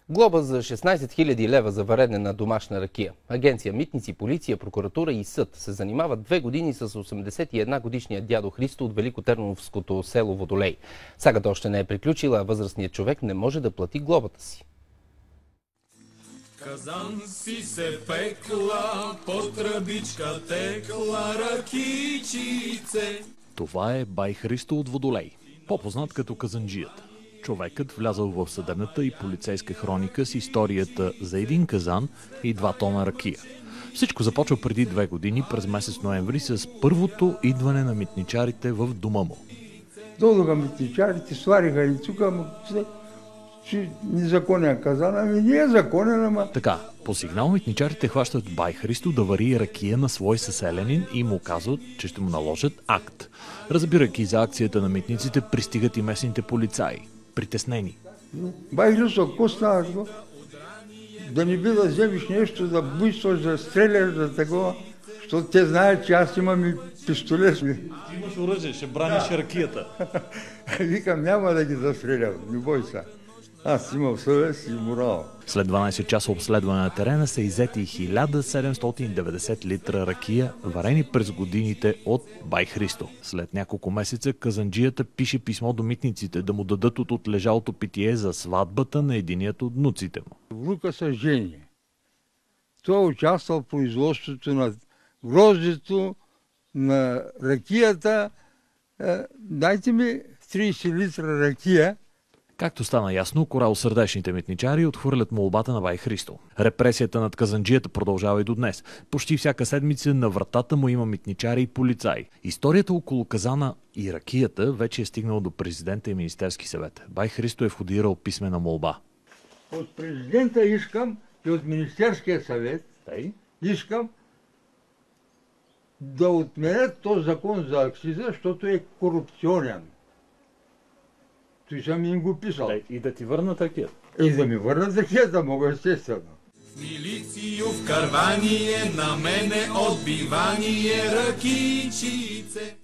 Глоба за 16 000 лева за варене на домашна ракия. Агенция Митници, полиция, прокуратура и съд се занимават 2 години с 81-годишния дядо Христо от великотърновското село Водолей. Сагата още не е приключила, а възрастният човек не може да плати глобата си. Казан си се пекла, по тръбичка текла ракичице. Това е бай Христо от Водолей, по-познат като Казанджията. Човекът влязъл в съдебната и полицейска хроника с историята за един казан и 2 тона ракия. Всичко започва преди 2 години, през месец ноември, с първото идване на митничарите в дома му. Дойдоха митничарите, свариха и тук, че незаконен казан, ами не е законен, ама... Така, по сигнал митничарите хващат бай Христо да вари ракия на свой съселянин и му казват, че ще му наложат акт. Разбирайки за акцията на митниците, пристигат и местните полицаи. Притеснени. Бай Христо, какво става? Да не би да вземеш нещо, да буйстваш, да стреляш, да такова, защото те знаят, че аз имам и пистолет. Ти имаш оръжие, ще браниш ракията. Викам, няма да ги застрелям, не бой се. Аз имам съвест и морал. След 12 часа обследване на терена са иззети 1790 литра ракия, варени през годините от бай Христо. След няколко месеца казанджията пише писмо до митниците да му дадат от отлежалото питие за сватбата на единият от внуците му. Внука се жени. Той е участвал в производството на гроздето, на ракията. Дайте ми 30 литра ракия. Както стана ясно, коралосърдечните митничари отхвърлят молбата на бай Христо. Репресията над казанджията продължава и до днес. Почти всяка седмица на вратата му има митничари и полицаи. Историята около казана и ракията вече е стигнала до президента и Министерски съвет. Бай Христо е входирал писмена молба. От президента искам и от Министерския съвет искам да отменят този закон за акциза, защото е корупционен. Той съм им го писал. И да ти върнат ракията. И да ми върнат ракията, мога естествено. В милицио в карвание, на мене отбивание ракичице.